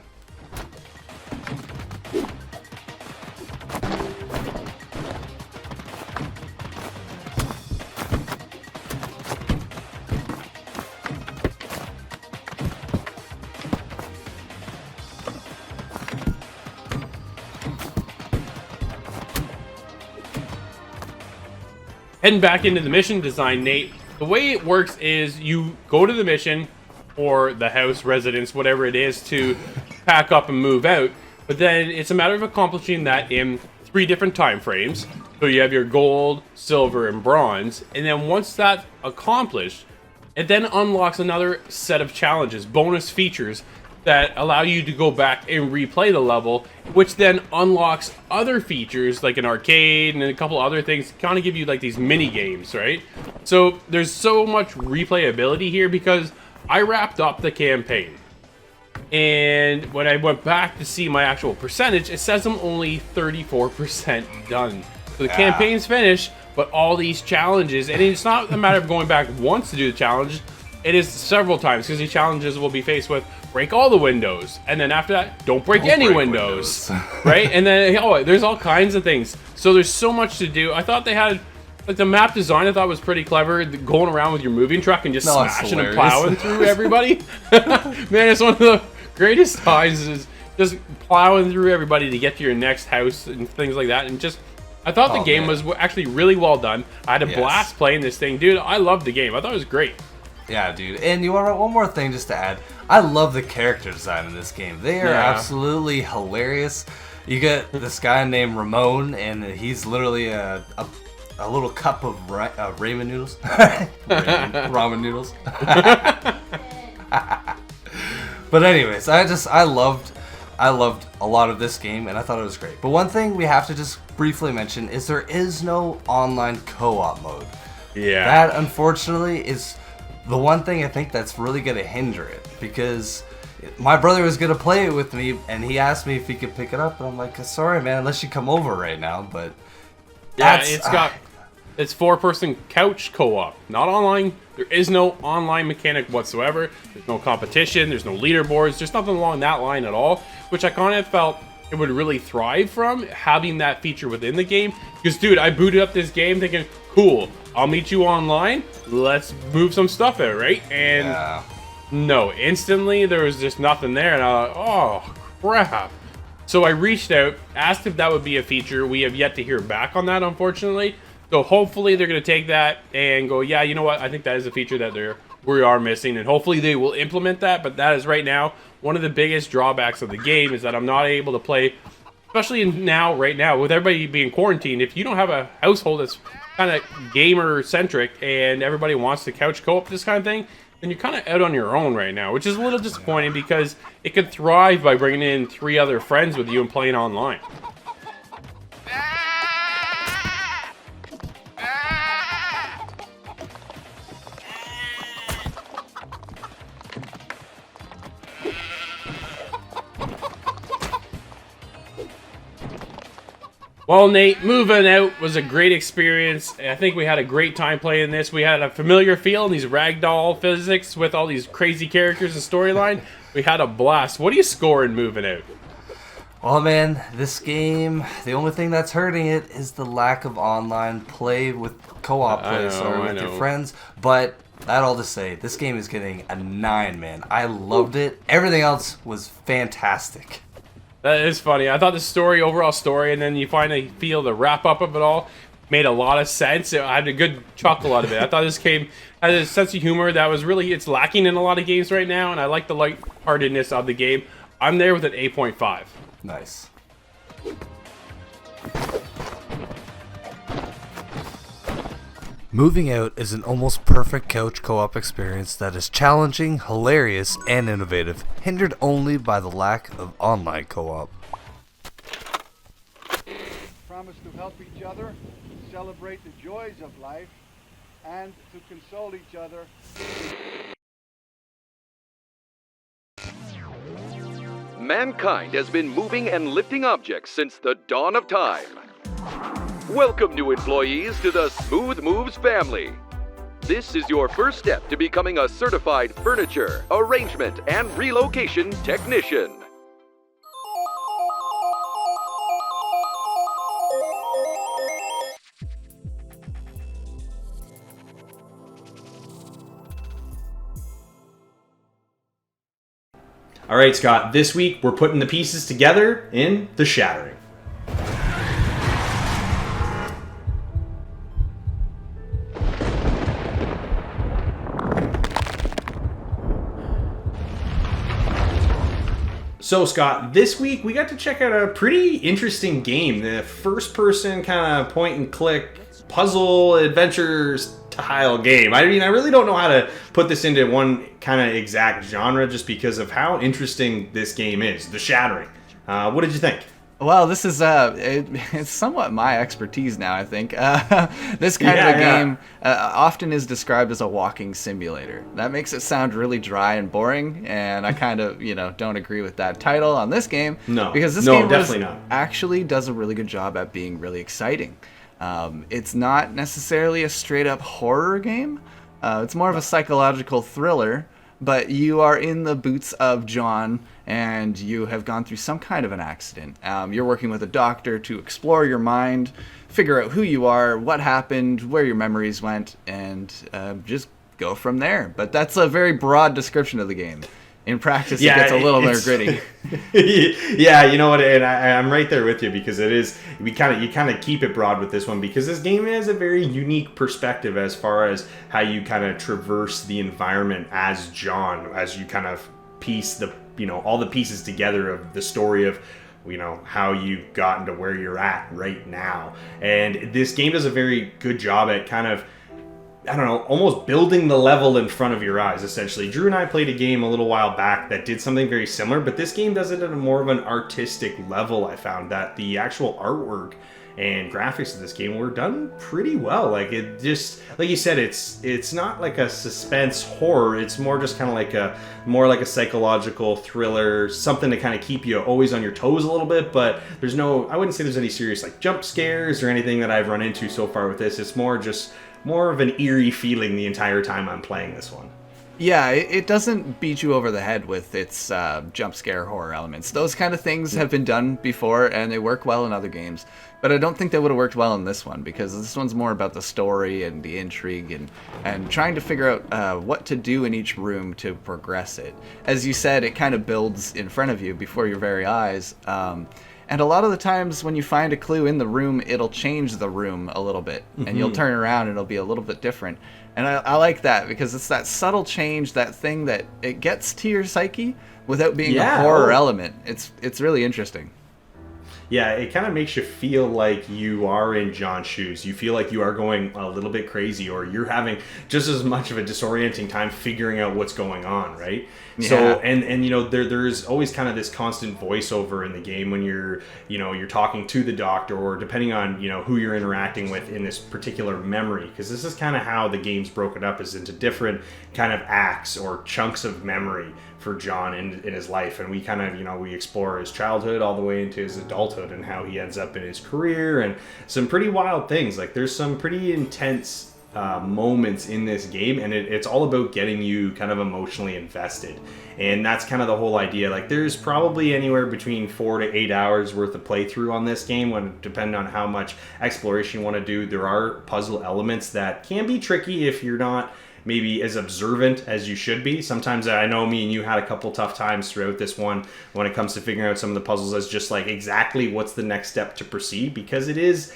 heading back into the mission design, Nate, the way it works is you go to the mission or the house, residence, whatever it is, to pack up and move out. But then it's a matter of accomplishing that in 3 different time frames. So you have your gold, silver, and bronze. And then once that's accomplished, it then unlocks another set of challenges, bonus features that allow you to go back and replay the level, which then unlocks other features like an arcade and a couple other things to kind of give you like these mini games, right? So there's so much replayability here because I wrapped up the campaign. And when I went back to see my actual percentage, it says I'm only 34% done. So the campaign's finished, but all these challenges, and it's not a matter of going back once to do the challenge, it is several times, because these challenges will be faced with break all the windows, and then after that, don't break any windows. Right? And then, oh, there's all kinds of things. So there's so much to do. I thought they had, like, the map design I thought was pretty clever, going around with your moving truck and just smashing and plowing through everybody. Man, it's one of the greatest times is just plowing through everybody to get to your next house and things like that. And just, I thought the game was actually really well done. I had a blast playing this thing. Dude, I loved the game. I thought it was great. Yeah, dude. And you want one more thing just to add? I love the character design in this game. They are absolutely hilarious. You get this guy named Ramon, and he's literally a little cup of ramen noodles. Ramen noodles. But anyways, I loved a lot of this game, and I thought it was great. But one thing we have to just briefly mention is there is no online co-op mode. Yeah. That, unfortunately, is the one thing I think that's really going to hinder it, because my brother was going to play it with me, and he asked me if he could pick it up, and I'm like, sorry, man, unless you come over right now. But yeah, it's 4-person couch co-op, not online. There is no online mechanic whatsoever. There's no competition. There's no leaderboards. There's nothing along that line at all, which I kind of felt it would really thrive from having that feature within the game. Because, dude, I booted up this game thinking, cool, I'll meet you online. Let's move some stuff out, right? And no, instantly there was just nothing there, and I was like, oh crap. So I reached out, asked if that would be a feature. We have yet to hear back on that, unfortunately. So hopefully they're going to take that and go, yeah, you know what? I think that is a feature that we are missing, and hopefully they will implement that. But that is right now one of the biggest drawbacks of the game, is that I'm not able to play, especially right now, with everybody being quarantined. If you don't have a household that's kind of gamer-centric and everybody wants to couch co-op this kind of thing, then you're kind of out on your own right now, which is a little disappointing because it could thrive by bringing in 3 other friends with you and playing online. Well, Nate, moving out was a great experience. I think we had a great time playing this. We had a familiar feel in these ragdoll physics with all these crazy characters and storyline. We had a blast. What do you score in moving out? Well, man, this game, the only thing that's hurting it is the lack of online play with co-op play, with your friends. But that all to say, this game is getting a 9, man. I loved it. Everything else was fantastic. That is funny. I thought the overall story, and then you finally feel the wrap up of it all, made a lot of sense. I had a good chuckle out of it. I thought this game had a sense of humor that was really, it's lacking in a lot of games right now, and I like the lightheartedness of the game. I'm there with an 8.5. Nice. Moving Out is an almost perfect couch co-op experience that is challenging, hilarious, and innovative, hindered only by the lack of online co-op. Promise to help each other, celebrate the joys of life, and to console each other. Mankind has been moving and lifting objects since the dawn of time. Welcome, new employees, to the Smooth Moves family. This is your first step to becoming a certified furniture, arrangement, and relocation technician. All right, Scott, this week we're putting the pieces together in The Shattering. So, Scott, this week we got to check out a pretty interesting game. The first-person kind of point-and-click puzzle adventure style game. I mean, I really don't know how to put this into one kind of exact genre just because of how interesting this game is. The Shattering. What did you think? Well, this is it's somewhat my expertise now, I think. This kind of a game often is described as a walking simulator. That makes it sound really dry and boring, and I kind of, don't agree with that title on this game. No, because this no, game definitely not. actually does a really good job at being really exciting. It's not necessarily a straight-up horror game. It's more of a psychological thriller, but you are in the boots of John, and you have gone through some kind of an accident. You're working with a doctor to explore your mind, figure out who you are, what happened, where your memories went, and just go from there. But that's a very broad description of the game. In practice, it gets a little more gritty. Yeah, you know what, and I'm right there with you because it is. You kind of keep it broad with this one because this game has a very unique perspective as far as how you kind of traverse the environment as John, as you kind of piece the all the pieces together of the story of how you got into where you're at right now. And this game does a very good job at kind of, I don't know, almost building the level in front of your eyes, essentially. Drew and I played a game a little while back that did something very similar, but this game does it at a more of an artistic level. I found that the actual artwork and graphics of this game were done pretty well. Like, it just, like you said, it's not like a suspense horror. It's more just kind of like a psychological thriller, something to kind of keep you always on your toes a little bit. But I wouldn't say there's any serious like jump scares or anything that I've run into so far with this. It's more of an eerie feeling the entire time I'm playing this one. Yeah, it doesn't beat you over the head with its jump scare horror elements. Those kind of things have been done before, and they work well in other games. But I don't think they would have worked well in this one, because this one's more about the story and the intrigue and trying to figure out what to do in each room to progress it. As you said, it kind of builds in front of you before your very eyes. And a lot of the times when you find a clue in the room, it'll change the room a little bit. And you'll turn around and it'll be a little bit different. And I like that because it's that subtle change, that thing that it gets to your psyche without being a horror element. It's really interesting. Yeah, it kind of makes you feel like you are in John's shoes. You feel like you are going a little bit crazy, or you're having just as much of a disorienting time figuring out what's going on, right? Yeah. So, and there's always kind of this constant voiceover in the game when you're talking to the doctor, or depending on, who you're interacting with in this particular memory, because this is kind of how the game's broken up, is into different kind of acts or chunks of memory for John in his life. And we kind of, we explore his childhood all the way into his adulthood and how he ends up in his career, and some pretty wild things. Like, there's some pretty intense moments in this game, and it's all about getting you kind of emotionally invested. And that's kind of the whole idea. Like, there's probably anywhere between 4 to 8 hours worth of playthrough on this game, depending on how much exploration you want to do. There are puzzle elements that can be tricky if you're not maybe as observant as you should be. Sometimes I know me and you had a couple tough times throughout this one when it comes to figuring out some of the puzzles as just like exactly what's the next step to proceed, because it is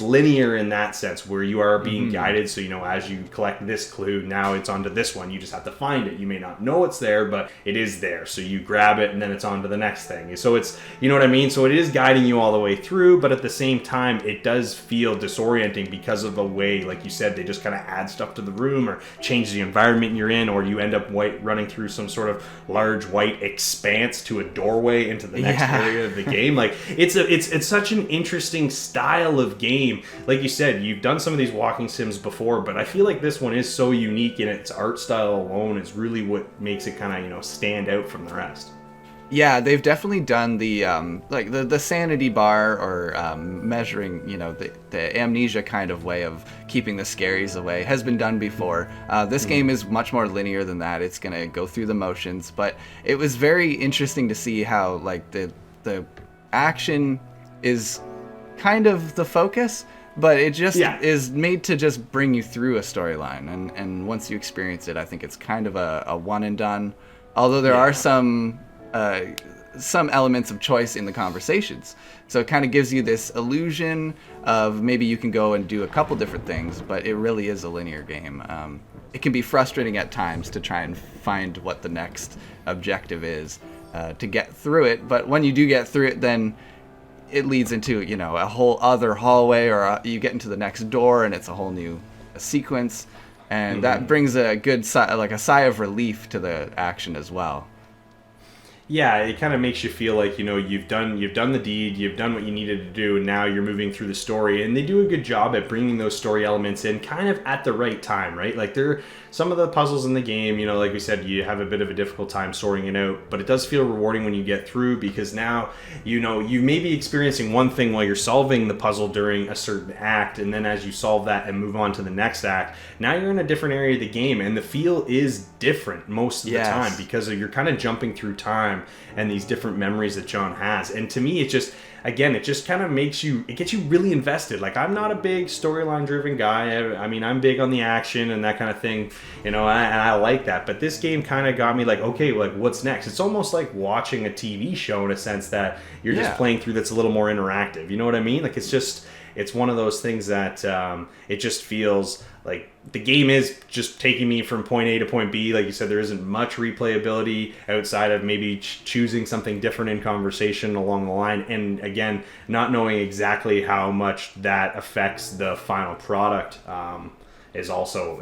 linear in that sense, where you are being guided. So, as you collect this clue, now it's onto this one. You just have to find it. You may not know it's there, but it is there. So you grab it and then it's on to the next thing. So it's, you know what I mean? So it is guiding you all the way through, but at the same time, it does feel disorienting because of the way, like you said, they just kind of add stuff to the room or change the environment you're in, or you end up running through some sort of large white expanse to a doorway into the next area of the game. Like, it's such an interesting style of game. Like you said, you've done some of these walking sims before, but I feel like this one is so unique in its art style alone. Is really what makes it kind of stand out from the rest. Yeah, they've definitely done the the sanity bar, or measuring, the amnesia kind of way of keeping the scaries away has been done before. This game is much more linear than that. It's gonna go through the motions, but it was very interesting to see how the action is kind of the focus, but it just is made to just bring you through a storyline, and once you experience it, I think it's kind of a one and done. Although there are some elements of choice in the conversations. So it kind of gives you this illusion of maybe you can go and do a couple different things, but it really is a linear game. It can be frustrating at times to try and find what the next objective is. to get through it. But when you do get through it, then it leads into, you know, a whole other hallway, or you get into the next door and it's a whole new sequence, and that brings a good a sigh of relief to the action as well. Yeah, it kind of makes you feel like, you know, you've done the deed, you've done what you needed to do, and now you're moving through the story. And they do a good job at bringing those story elements in kind of at the right time, right? Like, some of the puzzles in the game, you know, like we said, you have a bit of a difficult time sorting it out, but it does feel rewarding when you get through, because now, you know, you may be experiencing one thing while you're solving the puzzle during a certain act, and then as you solve that and move on to the next act, now you're in a different area of the game, and the feel is different most of the time, because you're kind of jumping through time and these different memories that John has. And to me, it just kind of gets you really invested. Like, I'm not a big storyline driven guy. I mean, I'm big on the action and that kind of thing, you know, and I like that. But this game kind of got me like, okay, like, what's next? It's almost like watching a TV show in a sense that you're just playing through, that's a little more interactive. You know what I mean? Like, it's one of those things that it just feels like the game is just taking me from point A to point B. Like you said, there isn't much replayability outside of maybe choosing something different in conversation along the line. And again, not knowing exactly how much that affects the final product is also,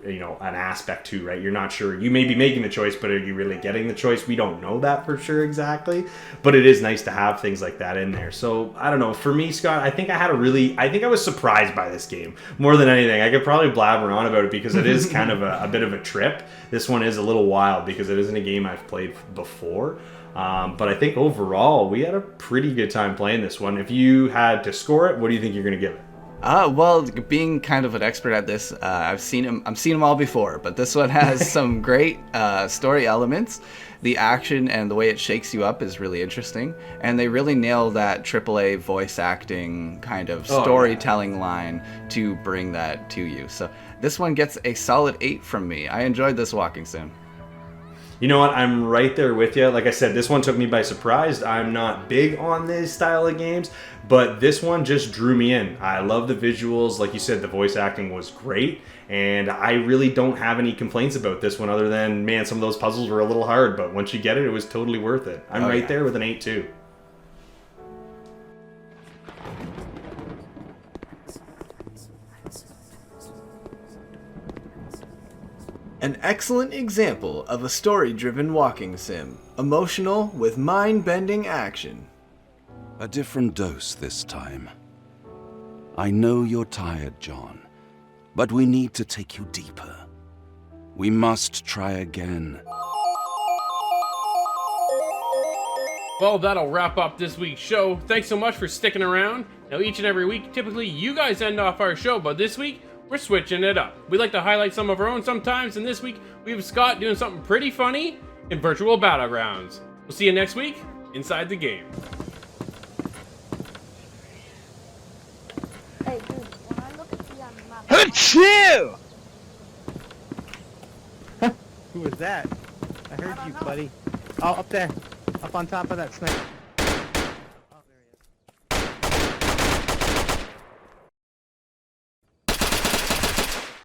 you know, an aspect too, right? You're not sure. You may be making the choice, but are you really getting the choice? We don't know that for sure exactly, but it is nice to have things like that in there. So I don't know. For me, Scott, I think I was surprised by this game more than anything. I could probably blabber on about it because it is kind of a bit of a trip. This one is a little wild because it isn't a game I've played before. But I think overall we had a pretty good time playing this one. If you had to score it, what do you think you're going to give it? Well, being kind of an expert at this, I've seen them all before, but this one has some great story elements. The action and the way it shakes you up is really interesting, and they really nail that AAA voice acting kind of storytelling line to bring that to you. So this one gets a solid 8 from me. I enjoyed this walking sim. You know what? I'm right there with you. Like I said, this one took me by surprise. I'm not big on this style of games, but this one just drew me in. I love the visuals. Like you said, the voice acting was great, and I really don't have any complaints about this one other than, man, some of those puzzles were a little hard, but once you get it, it was totally worth it. I'm right there with an 8 too. An excellent example of a story-driven walking sim. Emotional with mind-bending action. A different dose this time. I know you're tired, John, but we need to take you deeper. We must try again. Well, that'll wrap up this week's show. Thanks so much for sticking around. Now, each and every week, typically you guys end off our show, but this week, we're switching it up. We like to highlight some of our own sometimes, and this week we have Scott doing something pretty funny in Virtual Battlegrounds. We'll see you next week inside the game. Hey, dude, when I look at the map... Achoo! Who was that? I heard you, buddy. Oh, up there. Up on top of that snake.